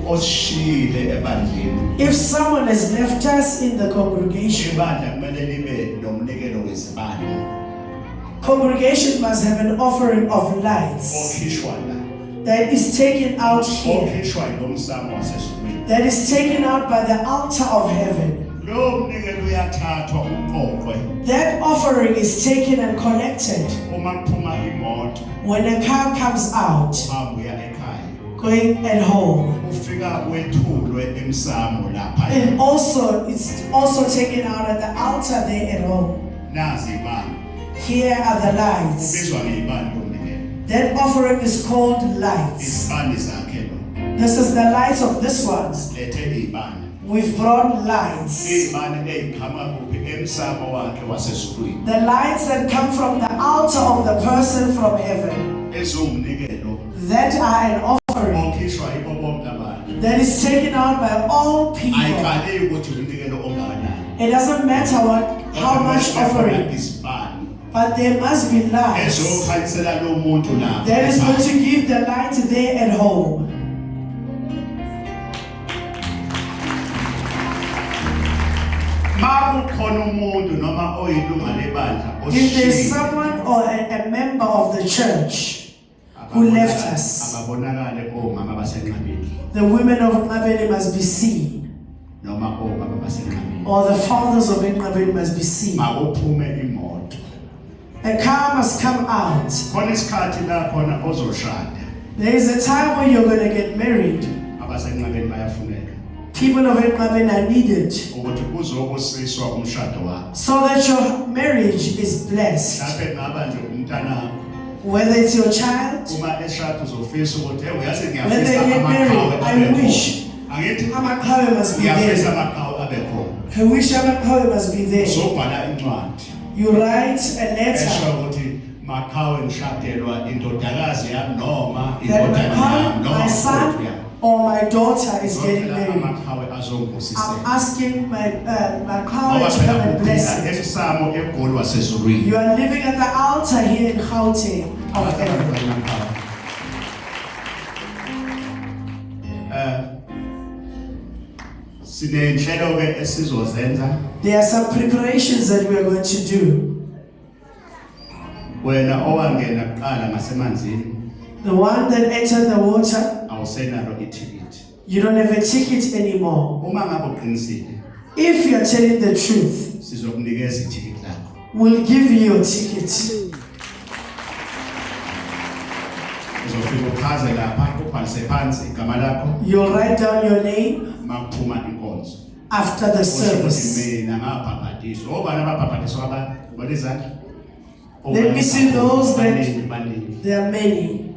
oshile ebandleni If someone has left us in the congregation, ibandla kumele libe nomnikelo wezibani congregation must have an offering of lights okhishwa la that is taken out here, okhishwa ngomsamo wasesifweni that is taken out by the altar of heaven. lo mnikelo uyathathwa uqoqwe That offering is taken and collected uma kuphuma imoto when a car comes out, uhambuya ekhaya going at home. ufika wethulwe emsamo lapha And also, it's also taken out at the altar there at home. nazi ibani Here are the lights. ubizwa ngeibani lo mnikelo That offering is called lights. izibani zakhe lo This is the lights of this one. lethe ibani We've brought lights. ibani eziqhamuka kuphi emsamo wakhe wasesifweni The lights that come from the altar of the person from heaven. ezumnikelo That are an offering okhishwa yibo bonke abantu that is taken out by all people. ayikali ukuthi umnikelo ongakanani It doesn't matter how much offering, isibani but there must be lights ezokhanyisela lo muntu lapha that is going to give the light there at home. makukhona umuntu noma oyilunga lebandla If there's someone or a member of the church who left us, ababonakale omama basenqabeni the women of Nqabeni must be seen, noma obaba basenqabeni or the fathers of Nqabeni must be seen. makuphume imoto A car must come out. khona isikhathi la khona ozoshada There is a time when you're going to get married. abasenqabeni bayafuneka People of Nqabeni are needed ukuthi kuzobusiswa umshado wakho so that your marriage is blessed. lapho ngaba nje umntana Whether it's your child, uma eshada uzofisa ukuthi hey uyazi when they get married, I wish angithi Amaqhawe must be uyafisa there. amaqhawe abe khona I wish Amaqhawe must be there. uzobhala incwadi You write a letter esho ukuthi Maqhawe ngishadelwa indodakazi yami noma that indodana yami my noma son or my daughter is getting married. amaqhawe azongibusisela I'm asking my Maqhawe to come and bless it. emsamo eGoli wasezulwini You are living at the altar here in Gauteng of heaven. sinenhlelo ke esizozenza There are some preparations that we are going to do. wena owangena kuqala ngasemanzini The one that entered the water, awusenalo ithikithi you don't have a ticket anymore. uma ngabe uqinisile If you are telling the truth, sizokunikeza ithikithi lakho we'll give you your ticket. uzofika uchaze lapha ubhalise phansi igama lakho You'll write down your name makuphuma inkonzo after the service. mina ngabhabhadiswa obani ababhabhadiswa abantu balezandla Let me see those that baningi there are many.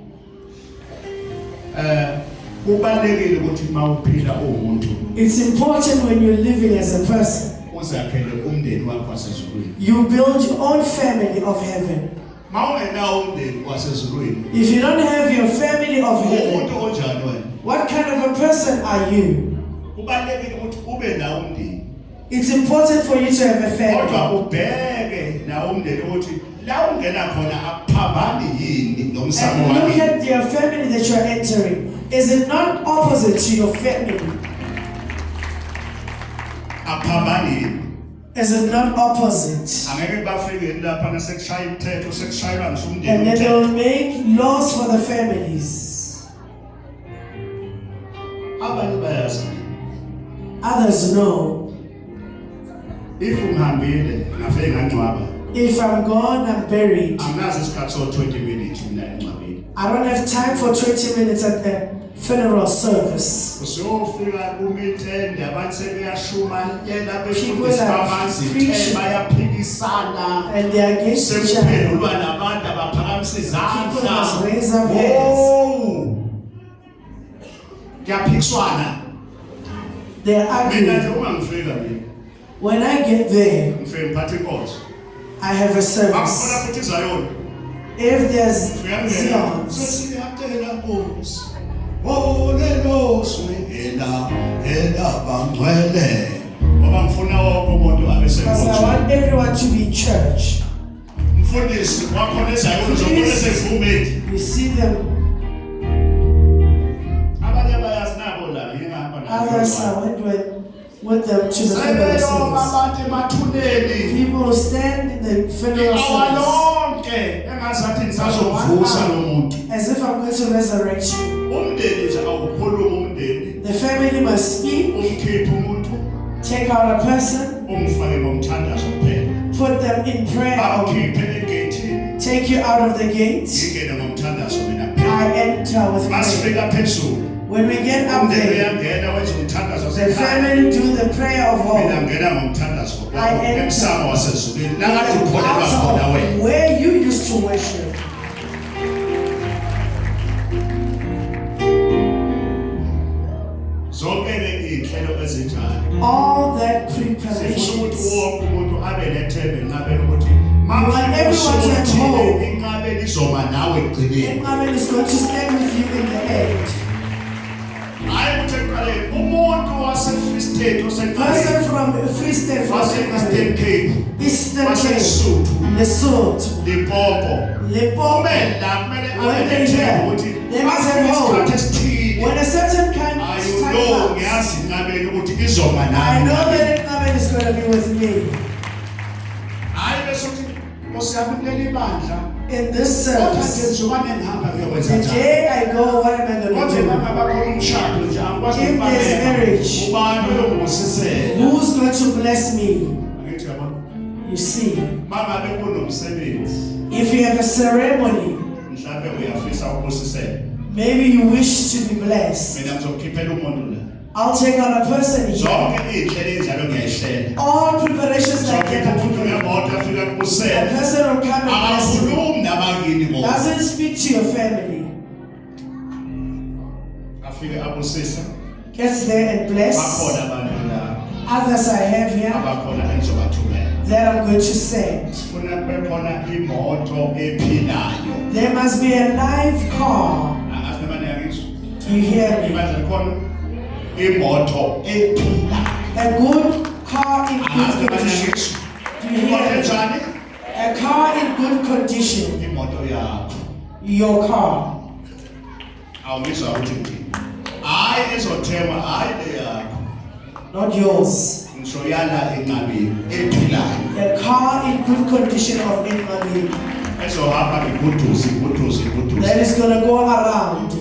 kubalekile ukuthi mawuphila umuntu It's important when you're living as a person, uzakhele umndeni wakho wasezulwini you build your own family of heaven. mawungenawo umndeni wasezulwini If you don't have your family of heaven, umuntu onjani wena what kind of a person are you? kubalekile ukuthi ube nawo umndeni It's important for you to have a kodwa family. ubheke nawo umndeni ukuthi la ungena khona akuphambani yini nomsamo And look wakhe at your family that you're entering. Is it not opposite to your family? akuphambani yini Is it not opposite? angeke bafike lapha nasekushaya imithetho sekushaywa And ngisumndeni then umthetho they'll make laws for the families. abanye bayazi Others know. if ungihambile ngafike ngangcwaba If I'm gone, I'm buried. anginazi isikhathi so 20 minutes mina engcwabeni I don't have time for 20 minutes at the funeral service. usofika kumitende abantu sebeyashumayela People befundisa are amanzi preaching. bayaphikisana And they are against each other. sekuphendulwa nabantu abaphakamisa People must izandla raise up hands. kuyaphikiswana They are mina nje arguing. uma ngifika mina When I get there, ngifike ngiphathe inkonzo I have a akufuna service. futhi izayona If there's siyangena zeons, sesiyacela Nkosi olelo swela bangcwele ngoba ngifuna wonke umuntu abe because I sekhona want everyone to be in church. mfundisi wakhona ezayona zokule sezivumeli You see them. abanye bayazi nabo la Others went with them to the funeral service. Sebeyobabathi emathuneni. People who stand in the funeral service Awalonke engazathi ngisazovusa lo muntu. as if I'm going to resurrect you. Umndeni nje awukhuluma umndeni. The family must speak, Umkhipha umuntu, take out a person, umfake ngomthandazo kuphela. put them in prayer, Bakhiphe egeyithini, take you out of the gates. ngingene ngomthandazo mina I kuphela. enter with prayer. Masifika phezulu, When we get up umndeni there, uyangena wenza umthandazo the wasekhaya. family do the prayer of Mina all. ngena ngomthandazo I enter. emsamo wasezulwini. Nakade The ukholelwa khona altar wena. of where you used to worship. Zonke ley'nhlelo ezinjalo. All that Sifuna ukuthi preparations. wonke umuntu abe nethemba enqabeni ukuthi want everyone to have hope. inqabe lizoba nawe ekugcineni. Amen is going to stand with you in the end. Hayi ukuthi ekuqaleni umuntu wase-Free State Person oseqaleni from Free State, from wase-Eastern Cape Eastern Cape, waseSuthu Lesotho, Limpopo Limpopo. kumele la kumele abe When they nethemba hear, ukuthi they must have isikhathi hope. esithile When a certain kind of time ayulo comes, ngiyazi inqabeni ukuthi izoba I nami. know that Amen is going to be with me. Hayi bese uthi Nkosi yami kuleli bandla In this kodwa service, ngenzukane ngihamba kuyokwenza the njani. day I go, what am I going Kodwa to mama bakhona umshado nje angikwazi If there's ukubambeka. marriage, Ubani oyongibusisela? do? Who's going to bless me? Angithi yabona. You see, Mama bekunomsebenzi if you have a ceremony, mhlawumbe uyafisa ukubusisela. maybe you wish to be blessed. Mina ngizokukhiphela umuntu la. I'll take on a person here. Zonke iy'nhlelo ezinjalo ngiyayihlela. All preparations like Zonke that, umuntu ngemoto afika a kubusela. person will come and bless you. Akakhulumi nabakini bona. Doesn't speak to your family. Afike abusisa. Gets there and bless. Bakhona abantu la Others I have here abakhona engizobathumela. that I'm going to send. Sifuna kube khona imoto ephilayo. There must be a live car. Angazi noma niyangizwa. Do you hear me? Imagine khona imoto ephilayo. A good car in Angazi good noma condition. niyangizwa. Do you Imoto hear me? enjani? A car in good condition. Imoto yakho. Your car. Awungizwa ukuthi ngini. Hayi ezothengwa hayi le yakho. Not yours. Ngisho yala enqabeni ephilayo. A car in good condition of Inmali Ezohamba iguduzi. that is going to go around.